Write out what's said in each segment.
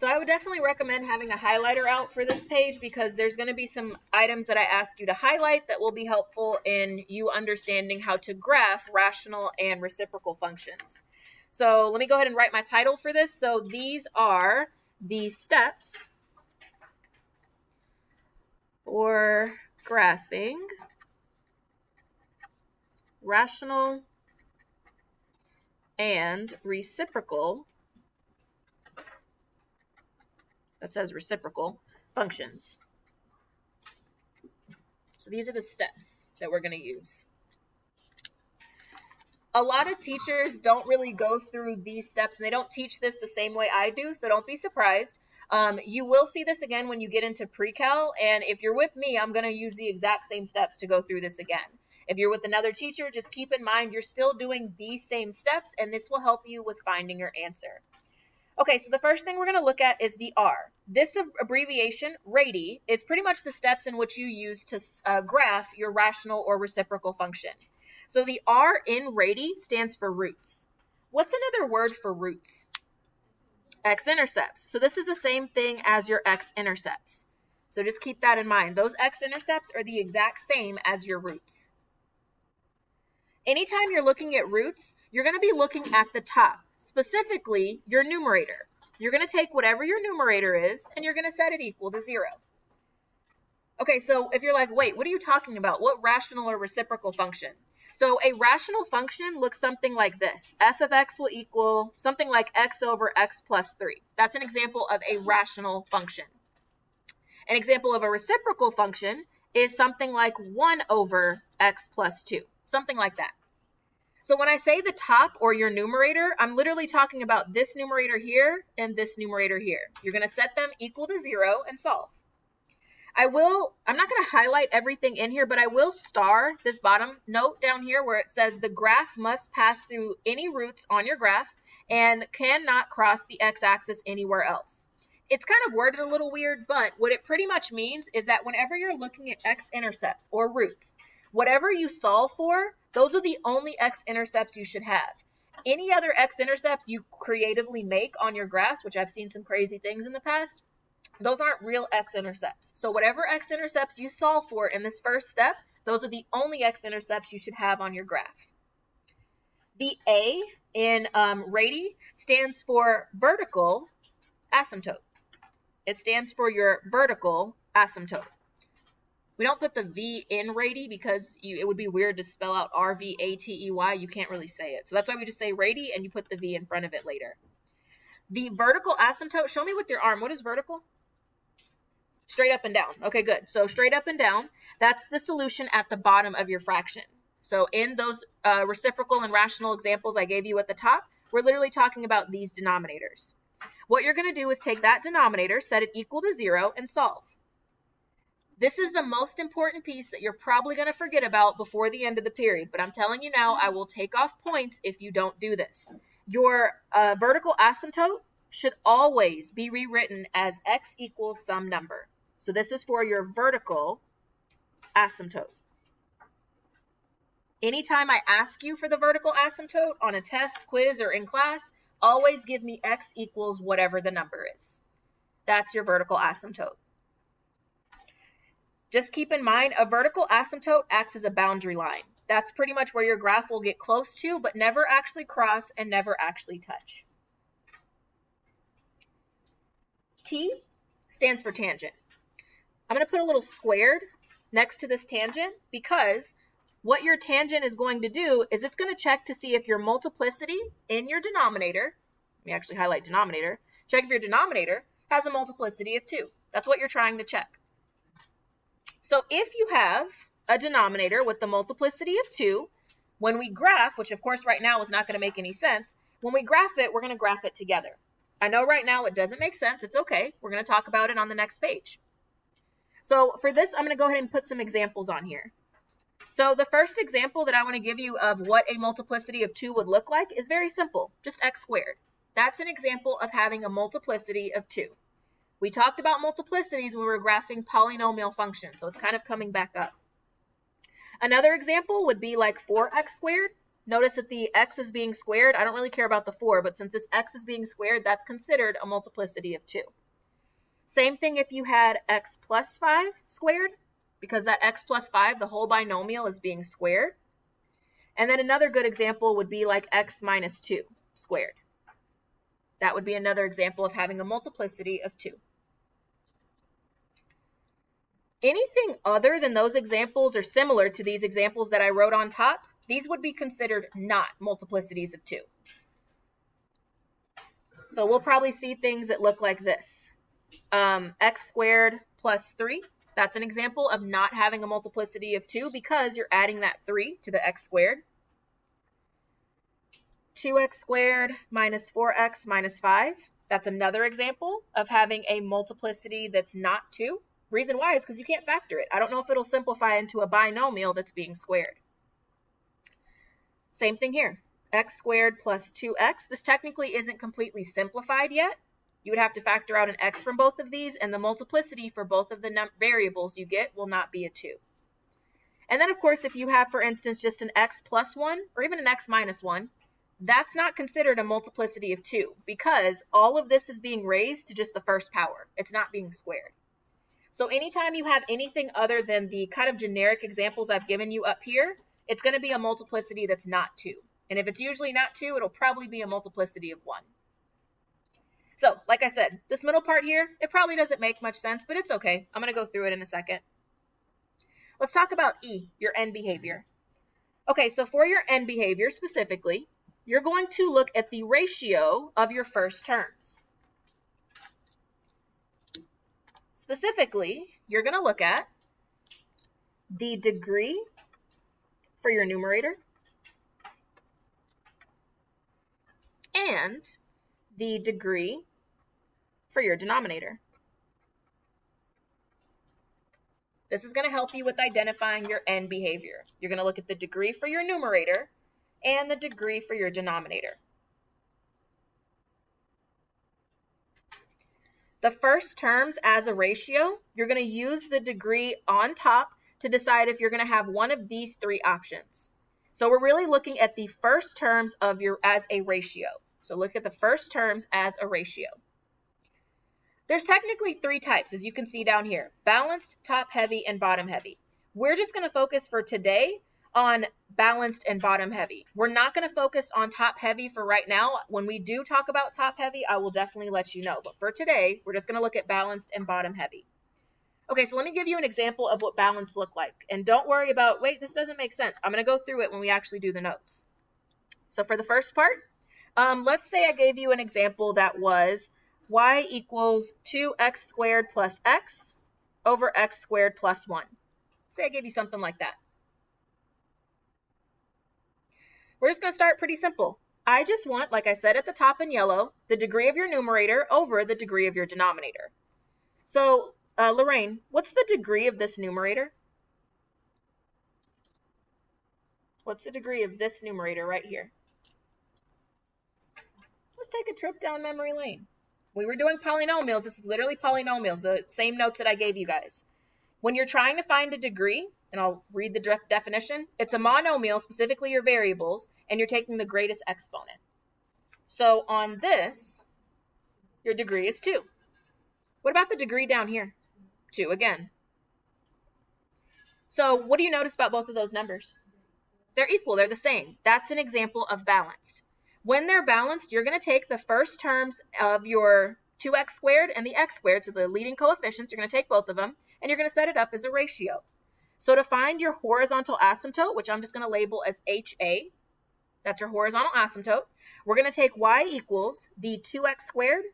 So I would definitely recommend having a highlighter out for this page because there's going to be some items that I ask you to highlight that will be helpful in you understanding how to graph rational and reciprocal functions. So let me go ahead and write my title for this. So these are the steps for graphing rational and reciprocal, that says reciprocal, functions. So these are the steps that we're going to use. A lot of teachers don't really go through these steps, and they don't teach this the same way I do, so don't be surprised. You will see this again when you get into pre-cal, and if you're with me, I'm going to use the exact same steps to go through this again. If you're with another teacher, just keep in mind you're still doing these same steps, and this will help you with finding your answer. Okay, so the first thing we're going to look at is the R. This abbreviation, radi, is pretty much the steps in which you use to graph your rational or reciprocal function. So the R in radi stands for roots. What's another word for roots? X-intercepts. So this is the same thing as your x-intercepts. So just keep that in mind. Those x-intercepts are the exact same as your roots. Anytime you're looking at roots, you're going to be looking at the top, specifically your numerator. You're going to take whatever your numerator is, and you're going to set it equal to 0. Okay, so if you're like, wait, what are you talking about? What rational or reciprocal function? So a rational function looks something like this. F of x will equal something like x over x plus 3. That's an example of a rational function. An example of a reciprocal function is something like 1 over x plus 2. Something like that. So when I say the top or your numerator, I'm literally talking about this numerator here and this numerator here. You're going to set them equal to 0 and solve. I'm not going to highlight everything in here, but I will star this bottom note down here where it says the graph must pass through any roots on your graph and cannot cross the x-axis anywhere else. It's kind of worded a little weird, but what it pretty much means is that whenever you're looking at x-intercepts or roots, whatever you solve for, those are the only x-intercepts you should have. Any other x-intercepts you creatively make on your graphs, which I've seen some crazy things in the past, those aren't real x-intercepts. So whatever x-intercepts you solve for in this first step, those are the only x-intercepts you should have on your graph. The A in radi stands for vertical asymptote. It stands for your vertical asymptote. We don't put the V in radi because it would be weird to spell out R-V-A-T-E-Y. You can't really say it. So that's why we just say radi and you put the V in front of it later. The vertical asymptote, show me with your arm. What is vertical? Straight up and down. Okay, good. So straight up and down, that's the solution at the bottom of your fraction. So in those reciprocal and rational examples I gave you at the top, we're literally talking about these denominators. What you're going to do is take that denominator, set it equal to 0, and solve. This is the most important piece that you're probably going to forget about before the end of the period, but I'm telling you now, I will take off points if you don't do this. Your vertical asymptote should always be rewritten as x equals some number. So this is for your vertical asymptote. Anytime I ask you for the vertical asymptote on a test, quiz, or in class, always give me x equals whatever the number is. That's your vertical asymptote. Just keep in mind, a vertical asymptote acts as a boundary line. That's pretty much where your graph will get close to, but never actually cross and never actually touch. T stands for tangent. I'm going to put a little squared next to this tangent because what your tangent is going to do is it's going to check to see if your multiplicity in your denominator, let me actually highlight denominator, check if your denominator has a multiplicity of 2. That's what you're trying to check. So if you have a denominator with the multiplicity of 2, when we graph, which of course right now is not going to make any sense, when we graph it, we're going to graph it together. I know right now it doesn't make sense. It's okay. We're going to talk about it on the next page. So for this, I'm going to go ahead and put some examples on here. So the first example that I want to give you of what a multiplicity of 2 would look like is very simple, just x squared. That's an example of having a multiplicity of 2. We talked about multiplicities when we were graphing polynomial functions, so it's kind of coming back up. Another example would be like 4x squared. Notice that the x is being squared. I don't really care about the 4, but since this x is being squared, that's considered a multiplicity of 2. Same thing if you had x plus 5 squared, because that x plus 5, the whole binomial, is being squared. And then another good example would be like x minus 2 squared. That would be another example of having a multiplicity of 2. Anything other than those examples or similar to these examples that I wrote on top, these would be considered not multiplicities of 2. So we'll probably see things that look like this. X squared plus 3. That's an example of not having a multiplicity of 2 because you're adding that 3 to the x squared. 2x squared minus 4x minus 5. That's another example of having a multiplicity that's not 2. Reason why is because you can't factor it. I don't know if it'll simplify into a binomial that's being squared. Same thing here. X squared plus 2x. This technically isn't completely simplified yet. You would have to factor out an x from both of these, and the multiplicity for both of the variables you get will not be a 2. And then, of course, if you have, for instance, just an x plus 1 or even an x minus 1, that's not considered a multiplicity of 2 because all of this is being raised to just the first power. It's not being squared. So anytime you have anything other than the kind of generic examples I've given you up here, it's going to be a multiplicity that's not 2. And if it's usually not 2, it'll probably be a multiplicity of 1. So, like I said, this middle part here, it probably doesn't make much sense, but it's okay. I'm going to go through it in a second. Let's talk about E, your end behavior. Okay, so for your end behavior specifically, you're going to look at the ratio of your first terms. Specifically, you're going to look at the degree for your numerator and the degree for your denominator. This is going to help you with identifying your end behavior. You're going to look at the degree for your numerator and the degree for your denominator. The first terms as a ratio, you're going to use the degree on top to decide if you're going to have one of these 3 options. So we're really looking at the first terms of your as a ratio. So look at the first terms as a ratio. There's technically 3 types, as you can see down here: balanced, top heavy, and bottom heavy. We're just going to focus for today on balanced and bottom heavy. We're not going to focus on top heavy for right now. When we do talk about top heavy, I will definitely let you know. But for today, we're just going to look at balanced and bottom heavy. Okay, so let me give you an example of what balanced look like. And don't worry about, wait, this doesn't make sense. I'm going to go through it when we actually do the notes. So for the first part, let's say I gave you an example that was y equals 2x squared plus x over x squared plus 1. Say I gave you something like that. We're just going to start pretty simple. I just want, like I said at the top in yellow, the degree of your numerator over the degree of your denominator. So, Lorraine, what's the degree of this numerator? What's the degree of this numerator right here? Let's take a trip down memory lane. We were doing polynomials. This is literally polynomials, the same notes that I gave you guys. When you're trying to find a degree, and I'll read the definition, it's a monomial, specifically your variables, and you're taking the greatest exponent. So on this, your degree is 2. What about the degree down here? 2 again. So what do you notice about both of those numbers? They're equal, they're the same. That's an example of balanced. When they're balanced, you're going to take the first terms of your 2x squared and the x squared, so the leading coefficients, you're going to take both of them, and you're going to set it up as a ratio. So to find your horizontal asymptote, which I'm just going to label as HA, that's your horizontal asymptote, we're going to take y equals the 2x squared,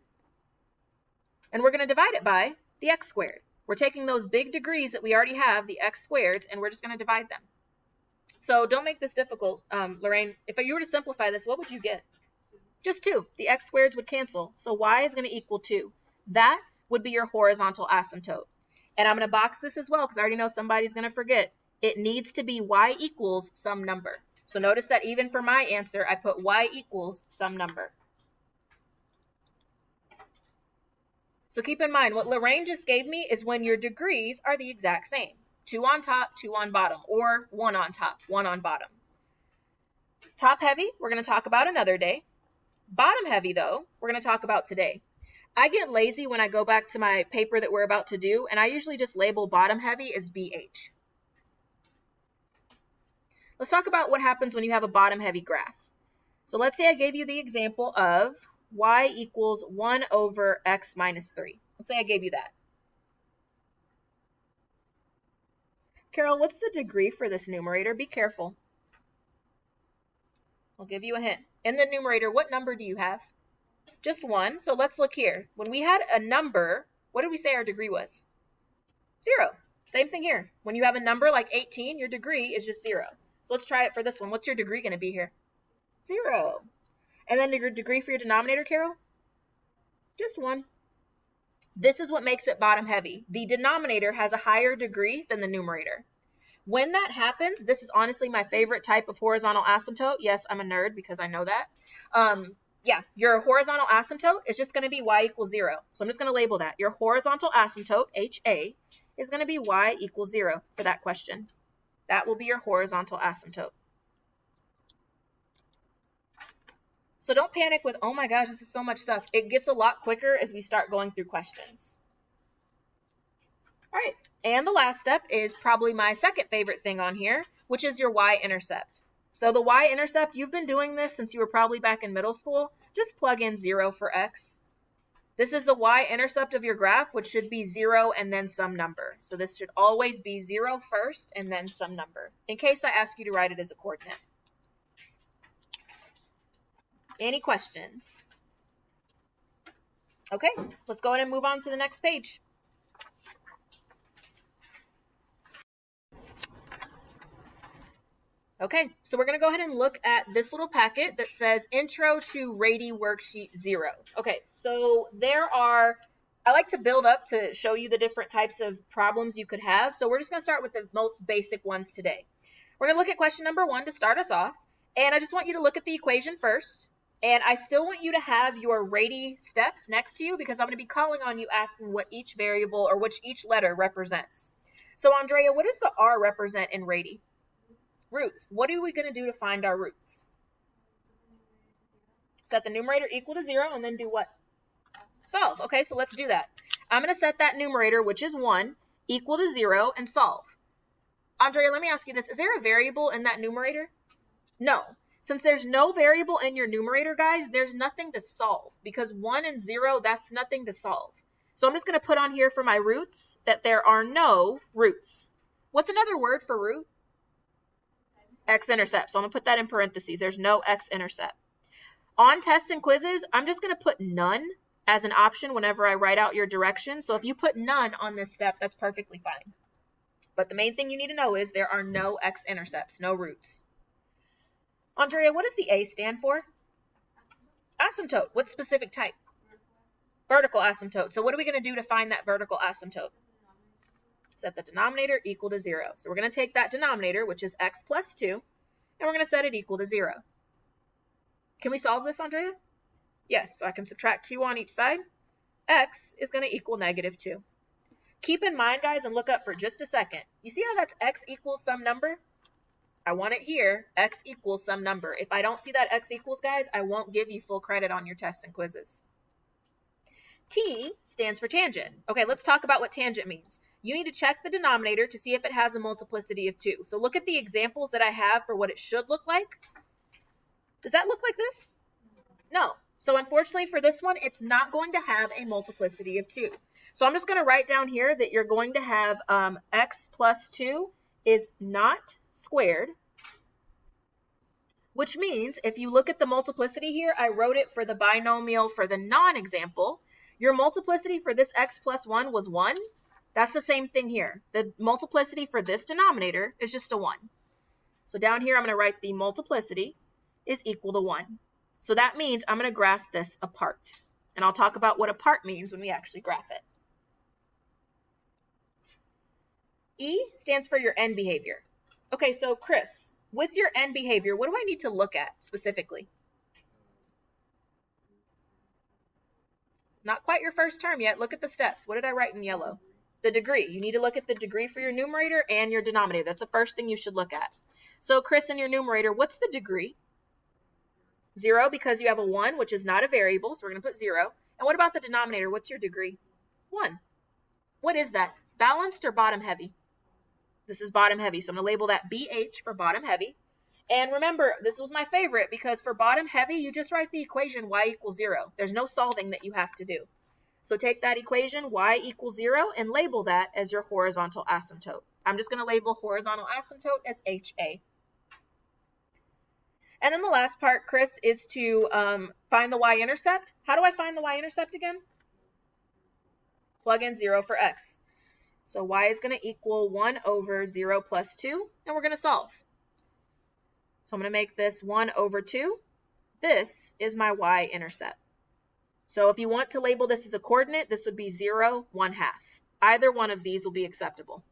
and we're going to divide it by the x squared. We're taking those big degrees that we already have, the x squareds, and we're just going to divide them. So don't make this difficult, Lorraine. If you were to simplify this, what would you get? Just 2. The x squareds would cancel. So y is going to equal 2. That would be your horizontal asymptote. And I'm going to box this as well because I already know somebody's going to forget. It needs to be y equals some number. So notice that even for my answer, I put y equals some number. So keep in mind, what Lorraine just gave me is when your degrees are the exact same. 2 on top, 2 on bottom, or 1 on top, 1 on bottom. Top heavy, we're going to talk about another day. Bottom heavy, though, we're going to talk about today. I get lazy when I go back to my paper that we're about to do, and I usually just label bottom heavy as BH. Let's talk about what happens when you have a bottom heavy graph. So let's say I gave you the example of y equals 1 over x minus 3. Let's say I gave you that. Carol, what's the degree for this numerator? Be careful. I'll give you a hint. In the numerator, what number do you have? Just 1. So let's look here. When we had a number, what did we say our degree was? 0. Same thing here. When you have a number like 18, your degree is just 0. So let's try it for this one. What's your degree going to be here? 0. And then your degree for your denominator, Carol? Just 1. This is what makes it bottom heavy. The denominator has a higher degree than the numerator. When that happens, this is honestly my favorite type of horizontal asymptote. Yes, I'm a nerd because I know that. Yeah, your horizontal asymptote is just going to be y equals 0. So I'm just going to label that. Your horizontal asymptote, HA, is going to be y equals 0 for that question. That will be your horizontal asymptote. So don't panic with, oh my gosh, this is so much stuff. It gets a lot quicker as we start going through questions. All right, and the last step is probably my second favorite thing on here, which is your y-intercept. So the y-intercept, you've been doing this since you were probably back in middle school. Just plug in 0 for x. This is the y-intercept of your graph, which should be 0 and then some number. So this should always be 0 first and then some number, in case I ask you to write it as a coordinate. Any questions? Okay, let's go ahead and move on to the next page. Okay, so we're going to go ahead and look at this little packet that says Intro to Rady Worksheet 0. Okay, so I like to build up to show you the different types of problems you could have. So we're just going to start with the most basic ones today. We're going to look at question number 1 to start us off. And I just want you to look at the equation first. And I still want you to have your Rady steps next to you because I'm going to be calling on you asking what each variable or which each letter represents. So Andrea, what does the R represent in Rady? Roots. What are we going to do to find our roots? Set the numerator equal to 0 and then do what? Solve. Okay, so let's do that. I'm going to set that numerator, which is 1, equal to 0 and solve. Andrea, let me ask you this. Is there a variable in that numerator? No. Since there's no variable in your numerator, guys, there's nothing to solve because 1 and 0, that's nothing to solve. So I'm just going to put on here for my roots that there are no roots. What's another word for root? X-intercept. So I'm going to put that in parentheses. There's no X-intercept. On tests and quizzes, I'm just going to put none as an option whenever I write out your directions. So if you put none on this step, that's perfectly fine. But the main thing you need to know is there are no X-intercepts, no roots. Andrea, what does the A stand for? Asymptote. What specific type? Vertical asymptote. So what are we going to do to find that vertical asymptote? Set the denominator equal to 0. So we're going to take that denominator, which is x plus 2, and we're going to set it equal to 0. Can we solve this, Andrea? Yes, so I can subtract 2 on each side. X is going to equal negative 2. Keep in mind, guys, and look up for just a second. You see how that's x equals some number? I want it here, x equals some number. If I don't see that x equals, guys, I won't give you full credit on your tests and quizzes. T stands for tangent. Okay, let's talk about what tangent means. You need to check the denominator to see if it has a multiplicity of 2. So look at the examples that I have for what it should look like. Does that look like this? No. So unfortunately for this one, it's not going to have a multiplicity of 2. So I'm just going to write down here that you're going to have x plus 2 is not squared, which means if you look at the multiplicity here, I wrote it for the binomial for the non-example. Your multiplicity for this x plus 1 was 1. That's the same thing here. The multiplicity for this denominator is just a 1. So down here, I'm going to write the multiplicity is equal to 1. So that means I'm going to graph this apart. And I'll talk about what apart means when we actually graph it. E stands for your end behavior. Okay, so Chris, with your end behavior, what do I need to look at specifically? Not quite your first term yet. Look at the steps. What did I write in yellow? The degree. You need to look at the degree for your numerator and your denominator. That's the first thing you should look at. So Chris, in your numerator, what's the degree? 0 because you have a 1, which is not a variable, so we're going to put 0. And what about the denominator? What's your degree? 1. What is that? Balanced or bottom heavy? This is bottom heavy, so I'm going to label that BH for bottom heavy. And remember, this was my favorite because for bottom heavy, you just write the equation y equals 0. There's no solving that you have to do. So take that equation, y equals 0, and label that as your horizontal asymptote. I'm just going to label horizontal asymptote as HA. And then the last part, Chris, is to find the y-intercept. How do I find the y-intercept again? Plug in 0 for x. So y is going to equal 1 over 0 plus 2, and we're going to solve. So I'm going to make this 1 over 2. This is my y-intercept. So if you want to label this as a coordinate, this would be 0, 1/2. Either one of these will be acceptable.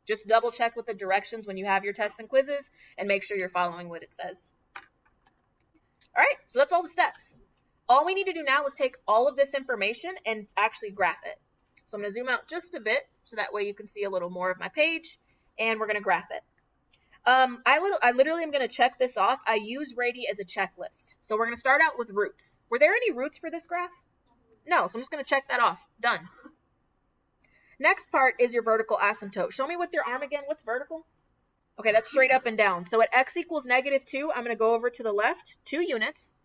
Just double check with the directions when you have your tests and quizzes and make sure you're following what it says. All right, so that's all the steps. All we need to do now is take all of this information and actually graph it. So I'm going to zoom out just a bit so that way you can see a little more of my page, and we're going to graph it. I literally am going to check this off. I use Rady as a checklist. So we're going to start out with roots. Were there any roots for this graph? No, so I'm just going to check that off. Done. Next part is your vertical asymptote. Show me with your arm again. What's vertical? Okay, that's straight up and down. So at x equals -2, I'm going to go over to the left 2 units,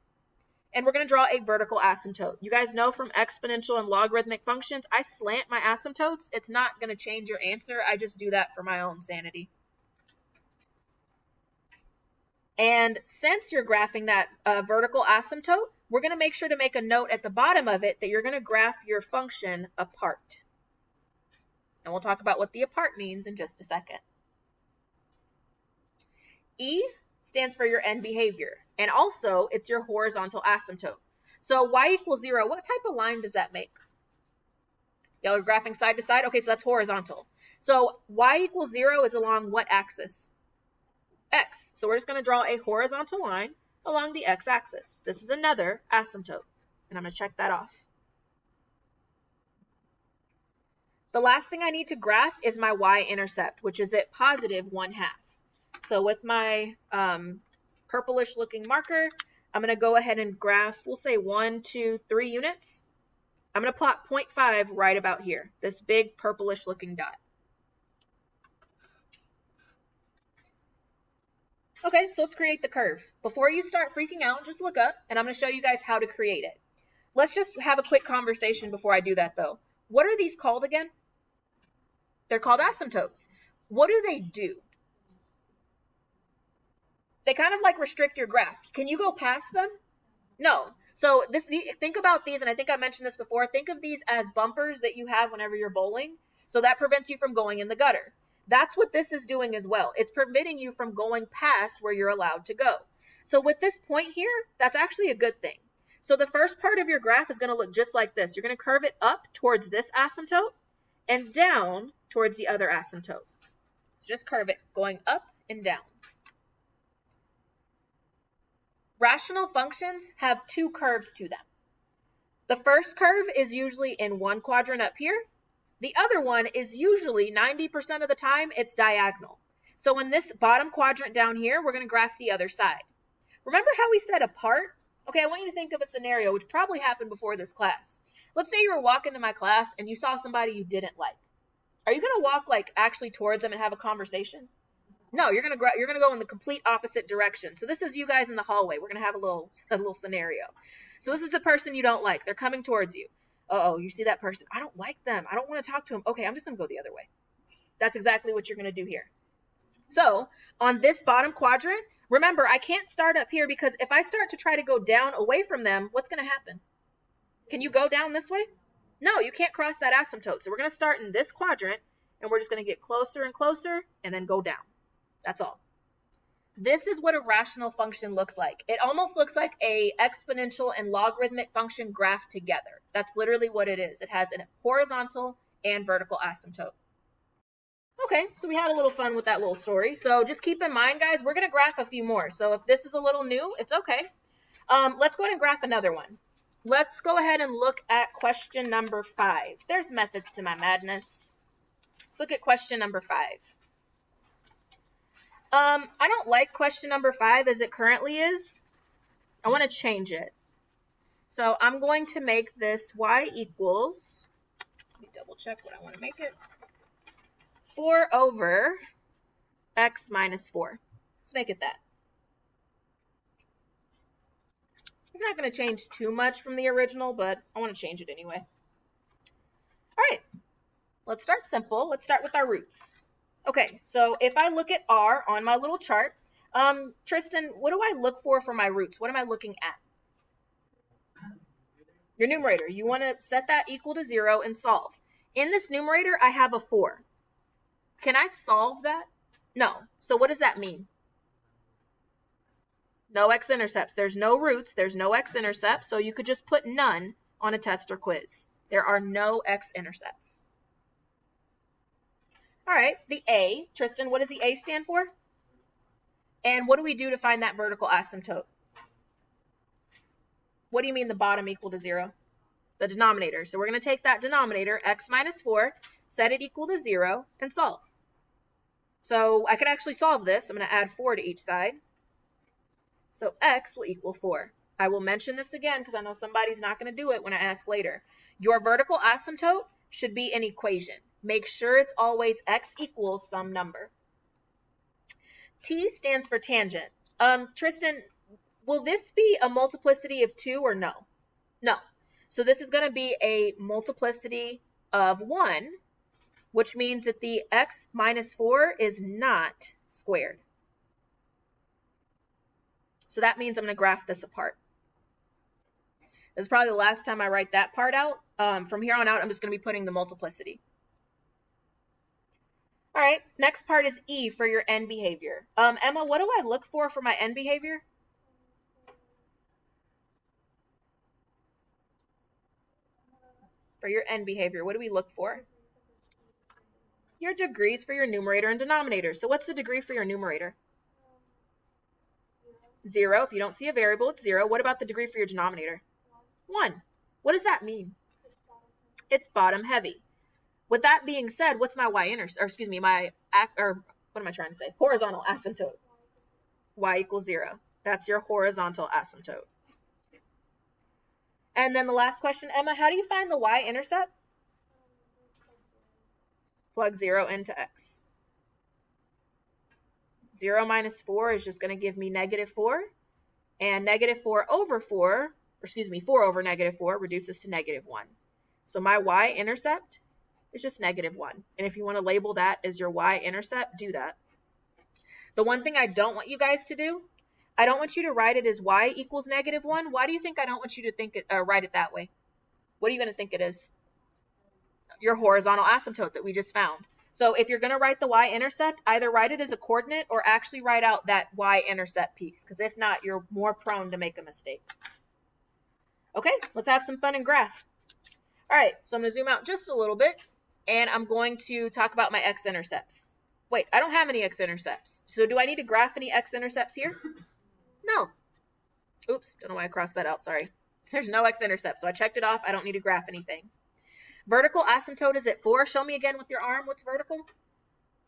and we're going to draw a vertical asymptote. You guys know from exponential and logarithmic functions, I slant my asymptotes. It's not going to change your answer. I just do that for my own sanity. And since you're graphing that vertical asymptote, we're going to make sure to make a note at the bottom of it that you're going to graph your function apart. And we'll talk about what the apart means in just a second. E stands for your end behavior, and also it's your horizontal asymptote. So y equals 0, what type of line does that make? Y'all are graphing side to side? Okay, so that's horizontal. So y equals 0 is along what axis? X. So we're just going to draw a horizontal line along the x-axis. This is another asymptote, and I'm going to check that off. The last thing I need to graph is my y-intercept, which is at +1/2. So with my purplish looking marker, I'm going to go ahead and graph, we'll say 1, 2, 3 units. I'm going to plot 0.5 right about here, this big purplish looking dot. Okay, so let's create the curve. Before you start freaking out, just look up, and I'm going to show you guys how to create it. Let's just have a quick conversation before I do that, though. What are these called again? They're called asymptotes. What do they do? They kind of like restrict your graph. Can you go past them? No. So think about these, and I think I mentioned this before. Think of these as bumpers that you have whenever you're bowling. So that prevents you from going in the gutter. That's what this is doing as well. It's preventing you from going past where you're allowed to go. So with this point here, that's actually a good thing. So the first part of your graph is going to look just like this. You're going to curve it up towards this asymptote and down towards the other asymptote. So just curve it going up and down. Rational functions have 2 curves to them. The first curve is usually in one quadrant up here. The other one is usually 90% of the time it's diagonal. So in this bottom quadrant down here, we're going to graph the other side. Remember how we said apart? Okay, I want you to think of a scenario which probably happened before this class. Let's say you were walking to my class and you saw somebody you didn't like. Are you going to walk like actually towards them and have a conversation? No, you're going to go in the complete opposite direction. So this is you guys in the hallway. We're going to have a little scenario. So this is the person you don't like. They're coming towards you. Uh-oh, you see that person. I don't like them. I don't want to talk to them. Okay, I'm just going to go the other way. That's exactly what you're going to do here. So on this bottom quadrant, remember, I can't start up here because if I start to try to go down away from them, what's going to happen? Can you go down this way? No, you can't cross that asymptote. So we're going to start in this quadrant, and we're just going to get closer and closer and then go down. That's all. This is what a rational function looks like. It almost looks like a exponential and logarithmic function graphed together. That's literally what it is. It has a horizontal and vertical asymptote. Okay, so we had a little fun with that little story. So just keep in mind, guys, we're going to graph a few more. So if this is a little new, it's okay. Let's go ahead and graph another one. Let's go ahead and look at question number 5. There's methods to my madness. Let's look at question number 5. I don't like question number 5 as it currently is. I want to change it. So I'm going to make this y equals, let me double check what I want to make it, 4 over x minus 4. Let's make it that. It's not going to change too much from the original, but I want to change it anyway. All right, let's start simple. Let's start with our roots. Okay, so if I look at r on my little chart, Tristan, what do I look for my roots? What am I looking at? Your numerator. You want to set that equal to 0 and solve. In this numerator, I have a 4. Can I solve that? No. So what does that mean? No x-intercepts. There's no roots. There's no x-intercepts. So you could just put none on a test or quiz. There are no x-intercepts. All right, the A. Tristan, what does the A stand for? And what do we do to find that vertical asymptote? What do you mean the bottom equal to 0? The denominator. So we're going to take that denominator, x minus 4, set it equal to 0, and solve. So I could actually solve this. I'm going to add 4 to each side. So x will equal 4. I will mention this again because I know somebody's not going to do it when I ask later. Your vertical asymptote should be an equation. Make sure it's always x equals some number. T stands for tangent. Tristan, will this be a multiplicity of 2 or no? No. So this is going to be a multiplicity of 1, which means that the x minus 4 is not squared. So that means I'm going to graph this apart. This is probably the last time I write that part out. From here on out, I'm just going to be putting the multiplicity. All right, next part is E for your end behavior. Emma, what do I look for my end behavior? For your end behavior, what do we look for? Your degrees for your numerator and denominator. So what's the degree for your numerator? 0. If you don't see a variable, it's 0. What about the degree for your denominator? 1. What does that mean? It's bottom heavy. With that being said, what's my horizontal asymptote? Y equals 0. That's your horizontal asymptote. And then the last question, Emma, how do you find the y-intercept? Plug 0 into x. 0 minus 4 is just going to give me negative 4. And negative 4 over 4 over negative 4 reduces to negative 1. So my y-intercept is just negative 1. And if you want to label that as your y-intercept, do that. The one thing I don't want you guys to do, I don't want you to write it as y equals negative 1. Why do you think I don't want you to write it that way? What are you going to think it is? Your horizontal asymptote that we just found. So if you're going to write the y-intercept, either write it as a coordinate or actually write out that y-intercept piece, because if not, you're more prone to make a mistake. Okay, let's have some fun and graph. All right, so I'm going to zoom out just a little bit, and I'm going to talk about my x-intercepts. Wait, I don't have any x-intercepts. So do I need to graph any x-intercepts here? No. Oops, don't know why I crossed that out, sorry. There's no x-intercept, so I checked it off. I don't need to graph anything. Vertical asymptote is at 4. Show me again with your arm what's vertical.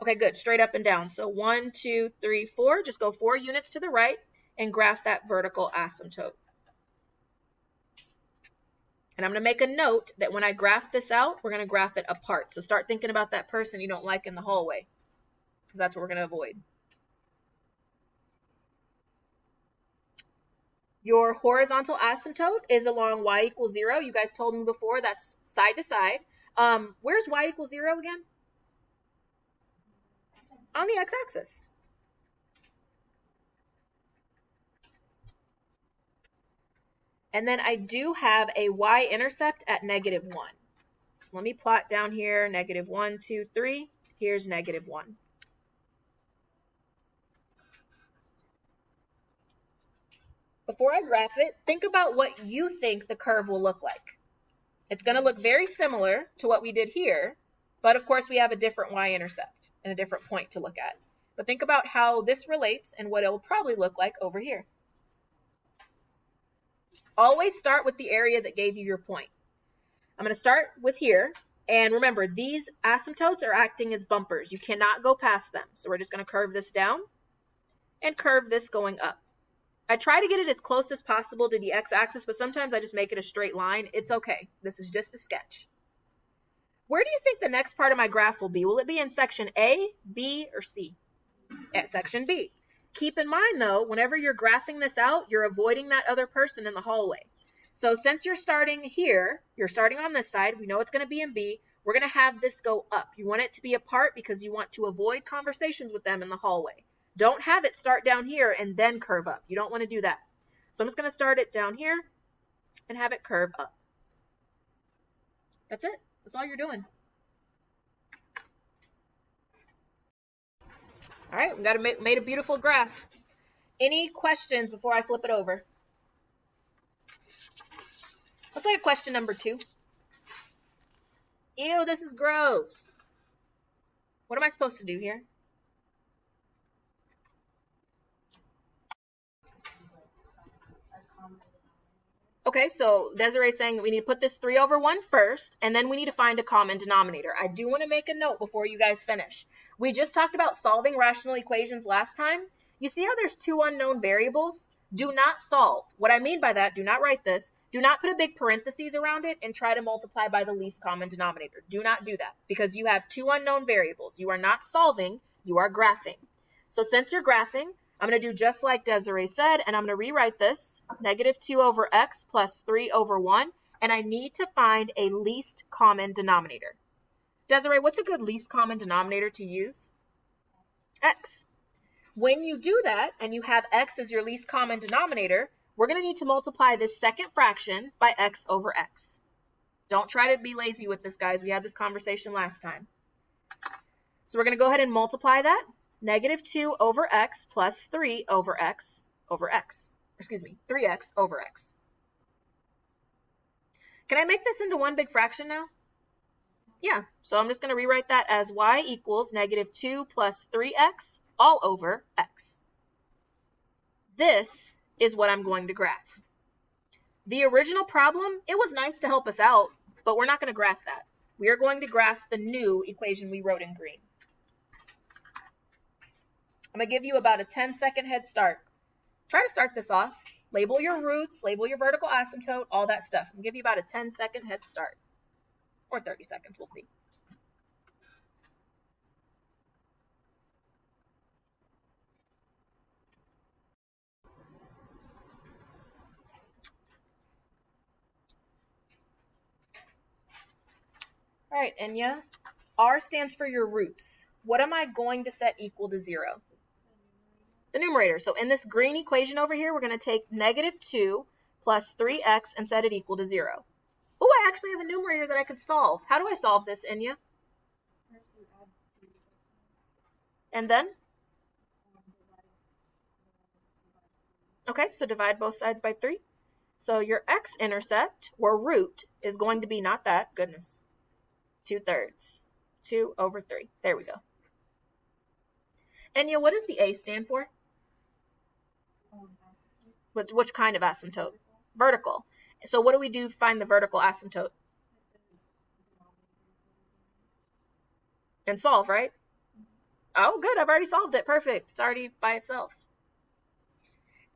Okay, good, straight up and down. So 1, 2, 3, 4. Just go 4 units to the right and graph that vertical asymptote. And I'm going to make a note that when I graph this out, we're going to graph it apart. So start thinking about that person you don't like in the hallway, because that's what we're going to avoid. Your horizontal asymptote is along y equals 0. You guys told me before that's side to side. Where's y equals 0 again? On the x-axis. And then I do have a y-intercept at negative 1. So let me plot down here, negative 1, 2, 3. Here's negative 1. Before I graph it, think about what you think the curve will look like. It's going to look very similar to what we did here, but of course we have a different y-intercept and a different point to look at. But think about how this relates and what it will probably look like over here. Always start with the area that gave you your point. I'm going to start with here, and remember, these asymptotes are acting as bumpers. You cannot go past them. So we're just going to curve this down and curve this going up. I try to get it as close as possible to the x-axis, but sometimes I just make it a straight line. It's okay. This is just a sketch. Where do you think the next part of my graph will be? Will it be in section A, B, or C? At section B. Keep in mind, though, whenever you're graphing this out, you're avoiding that other person in the hallway. So since you're starting here, you're starting on this side, we know it's going to be in B, we're going to have this go up. You want it to be apart because you want to avoid conversations with them in the hallway. Don't have it start down here and then curve up. You don't want to do that. So I'm just going to start it down here and have it curve up. That's it. That's all you're doing. All right, we got made a beautiful graph. Any questions before I flip it over? Let's look at question number 2. Ew, this is gross. What am I supposed to do here? Okay, so Desiree's saying that we need to put this 3 over 1 first, and then we need to find a common denominator. I do want to make a note before you guys finish. We just talked about solving rational equations last time. You see how there's 2 unknown variables? Do not solve. What I mean by that, do not write this. Do not put a big parentheses around it and try to multiply by the least common denominator. Do not do that because you have 2 unknown variables. You are not solving, you are graphing. So since you're graphing, I'm going to do just like Desiree said, and I'm going to rewrite this, -2 over x plus 3 over 1, and I need to find a least common denominator. Desiree, what's a good least common denominator to use? X. When you do that, and you have x as your least common denominator, we're going to need to multiply this second fraction by x over x. Don't try to be lazy with this, guys. We had this conversation last time. So we're going to go ahead and multiply that. -2 over x plus 3 over x over x. Excuse me, 3x over x. Can I make this into one big fraction now? Yeah, so I'm just going to rewrite that as y equals -2 plus 3x all over x. This is what I'm going to graph. The original problem, it was nice to help us out, but we're not going to graph that. We are going to graph the new equation we wrote in green. I'm going to give you about a 10-second head start. Try to start this off. Label your roots, label your vertical asymptote, all that stuff. I'm going to give you about a 10-second head start. Or 30 seconds, we'll see. All right, Enya. R stands for your roots. What am I going to set equal to 0? The numerator. So in this green equation over here, we're going to take -2 plus 3x and set it equal to 0. Oh, I actually have a numerator that I could solve. How do I solve this, Enya? And then? Okay, so divide both sides by 3. So your x-intercept, or root, is going to be, not that, goodness, 2/3. 2 over 3. There we go. Enya, what does the A stand for? Which kind of asymptote? Vertical. So what do we do to find the vertical asymptote? And solve, right? Oh, good. I've already solved it. Perfect. It's already by itself.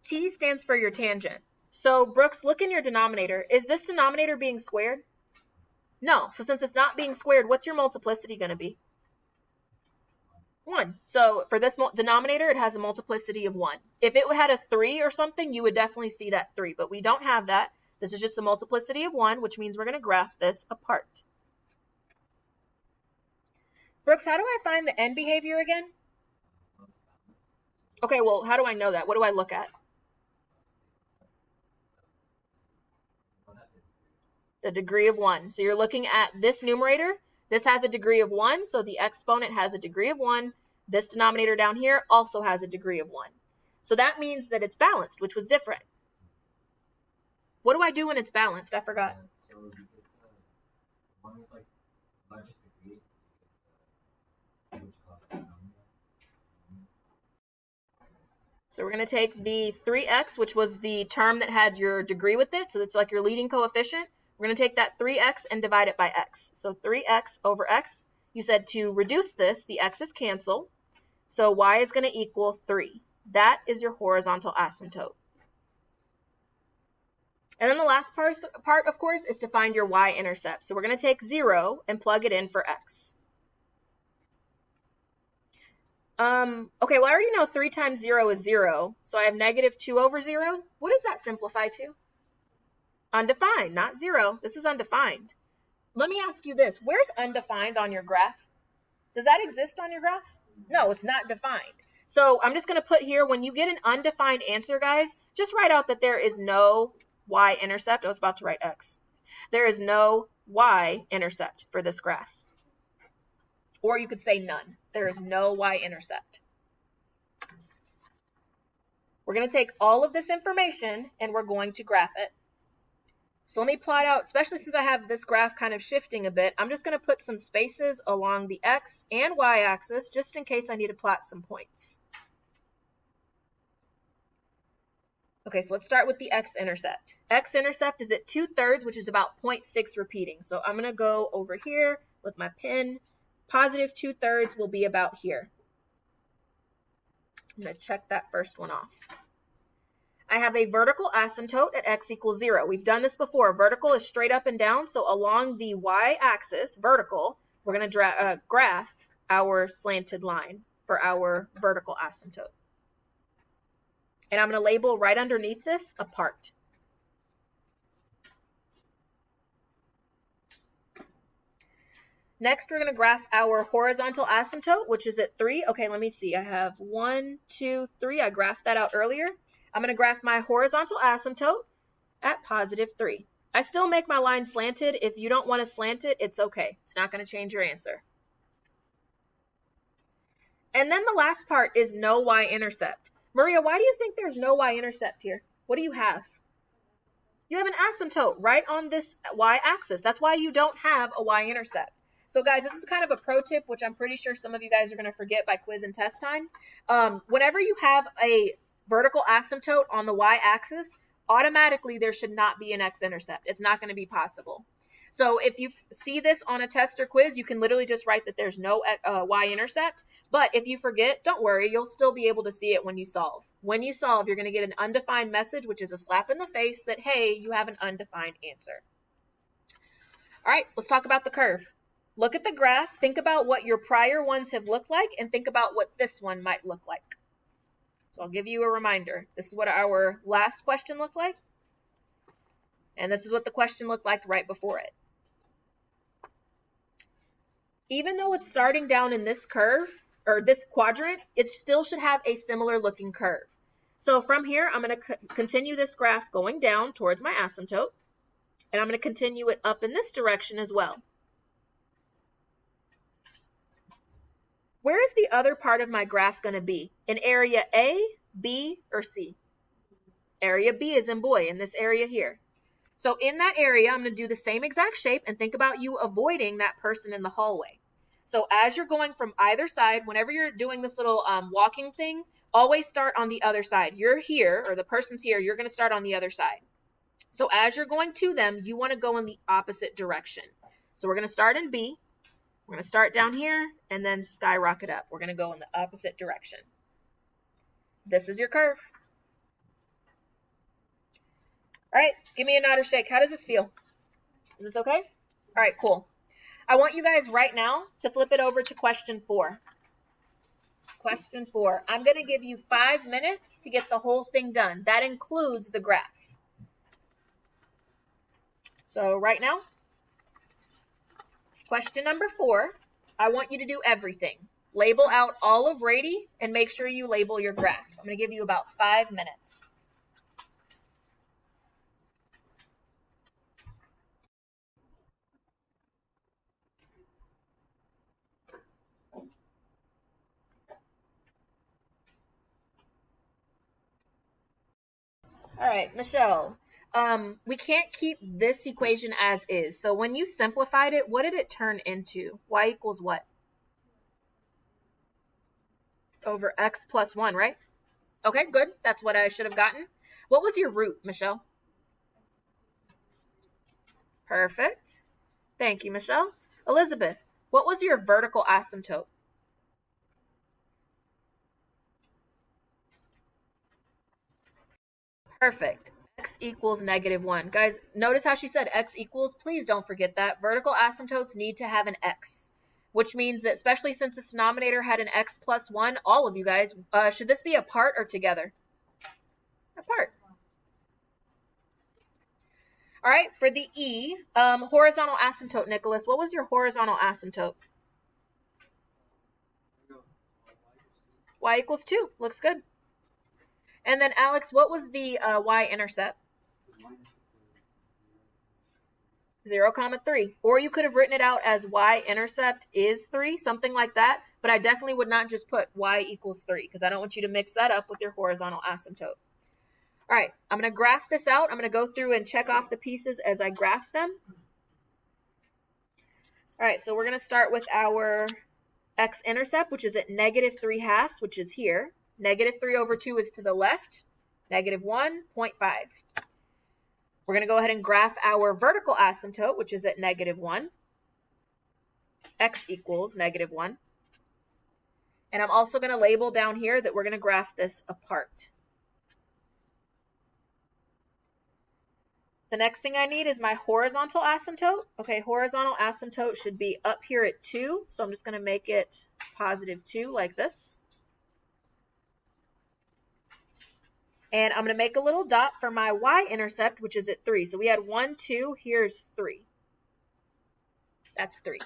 T stands for your tangent. So, Brooks, look in your denominator. Is this denominator being squared? No. So since it's not being squared, what's your multiplicity going to be? 1. So for this denominator, it has a multiplicity of 1. If it had a 3 or something, you would definitely see that 3, but we don't have that. This is just a multiplicity of 1, which means we're going to graph this apart. Brooks, how do I find the end behavior again? Okay, well, how do I know that? What do I look at? The degree of 1. So you're looking at this numerator. This has a degree of 1, so the exponent has a degree of 1. This denominator down here also has a degree of 1. So that means that it's balanced, which was different. What do I do when it's balanced? I forgot. So we're going to take the 3x, which was the term that had your degree with it, so it's like your leading coefficient. We're going to take that 3x and divide it by x. So 3x over x. You said to reduce this, the x's cancel. So y is going to equal 3. That is your horizontal asymptote. And then the last part, of course, is to find your y-intercept. So we're going to take 0 and plug it in for x. Okay, well, I already know 3 times 0 is 0, so I have negative 2 over 0. What does that simplify to? Undefined, not 0. This is undefined. Let me ask you this. Where's undefined on your graph? Does that exist on your graph? No, it's not defined. So I'm just going to put here, when you get an undefined answer, guys, just write out that there is no y-intercept. I was about to write x. There is no y-intercept for this graph. Or you could say none. There is no y-intercept. We're going to take all of this information and we're going to graph it. So let me plot out, especially since I have this graph kind of shifting a bit, I'm just going to put some spaces along the x and y axis just in case I need to plot some points. Okay, so let's start with the x-intercept. X-intercept is at 2/3, which is about 0.6 repeating. So I'm going to go over here with my pen. Positive 2/3 will be about here. I'm going to check that first one off. I have a vertical asymptote at x equals 0. We've done this before. Vertical is straight up and down. So along the y-axis, vertical, we're going to graph our slanted line for our vertical asymptote. And I'm going to label right underneath this apart. Next, we're going to graph our horizontal asymptote, which is at 3. Okay, let me see. I have 1, 2, 3. I graphed that out earlier. I'm going to graph my horizontal asymptote at positive 3. I still make my line slanted. If you don't want to slant it, it's okay. It's not going to change your answer. And then the last part is no y-intercept. Maria, why do you think there's no y-intercept here? What do you have? You have an asymptote right on this y-axis. That's why you don't have a y-intercept. So guys, this is kind of a pro tip, which I'm pretty sure some of you guys are going to forget by quiz and test time. Whenever you have a vertical asymptote on the y-axis, automatically there should not be an x-intercept. It's not going to be possible. So if you see this on a test or quiz, you can literally just write that there's no y-intercept. But if you forget, don't worry, you'll still be able to see it when you solve. When you solve, you're going to get an undefined message, which is a slap in the face that, hey, you have an undefined answer. All right, let's talk about the curve. Look at the graph, think about what your prior ones have looked like, and think about what this one might look like. So I'll give you a reminder. This is what our last question looked like. And this is what the question looked like right before it. Even though it's starting down in this curve, or this quadrant, it still should have a similar looking curve. So from here, I'm going to continue this graph going down towards my asymptote. And I'm going to continue it up in this direction as well. Where is the other part of my graph going to be? In area A, B, or C? Area B is in boy, in this area here. So in that area, I'm going to do the same exact shape and think about you avoiding that person in the hallway. So as you're going from either side, whenever you're doing this little walking thing, always start on the other side. You're here, or the person's here, you're going to start on the other side. So as you're going to them, you want to go in the opposite direction. So we're going to start in B. We're going to start down here and then skyrocket up. We're going to go in the opposite direction. This is your curve. All right, give me a nod or shake. How does this feel? Is this okay? All right, cool. I want you guys right now to flip it over to question 4. Question 4. I'm going to give you 5 minutes to get the whole thing done. That includes the graph. So right now, question number 4, I want you to do everything. Label out all of Rady and make sure you label your graph. I'm going to give you about 5 minutes. All right, Michelle, we can't keep this equation as is. So when you simplified it, what did it turn into? Y equals what? Over x plus 1, right? Okay, good. That's what I should have gotten. What was your root, Michelle? Perfect. Thank you, Michelle. Elizabeth, what was your vertical asymptote? Perfect. x equals -1. Guys, notice how she said x equals? Please don't forget that. Vertical asymptotes need to have an x, which means that especially since this denominator had an x plus 1, all of you guys, should this be apart or together? Apart. All right, for the E, horizontal asymptote, Nicholas, what was your horizontal asymptote? Y equals 2. Looks good. And then, Alex, what was the y-intercept? 0, 3. Or you could have written it out as y-intercept is 3, something like that. But I definitely would not just put y equals 3 because I don't want you to mix that up with your horizontal asymptote. All right, I'm going to graph this out. I'm going to go through and check off the pieces as I graph them. All right, so we're going to start with our x-intercept, which is at -3/2, which is here. -3/2 is to the left, -1.5. We're going to go ahead and graph our vertical asymptote, which is at -1. X equals -1. And I'm also going to label down here that we're going to graph this apart. The next thing I need is my horizontal asymptote. Okay, horizontal asymptote should be up here at 2. So I'm just going to make it +2 like this. And I'm going to make a little dot for my y-intercept, which is at 3. So we had 1, 2. Here's 3. That's 3.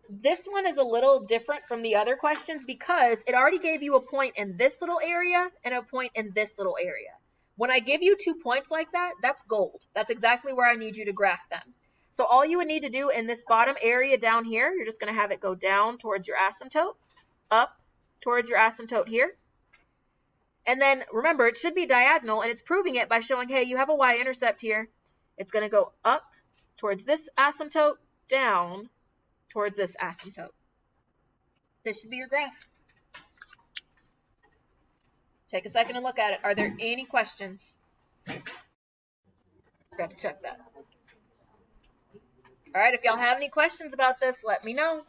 This one is a little different from the other questions because it already gave you a point in this little area and a point in this little area. When I give you 2 points like that, that's gold. That's exactly where I need you to graph them. So all you would need to do in this bottom area down here, you're just going to have it go down towards your asymptote, up towards your asymptote here. And then remember, it should be diagonal, and it's proving it by showing, hey, you have a y-intercept here. It's going to go up towards this asymptote, down towards this asymptote. This should be your graph. Take a second and look at it. Are there any questions? Forgot to check that. All right, if y'all have any questions about this, let me know.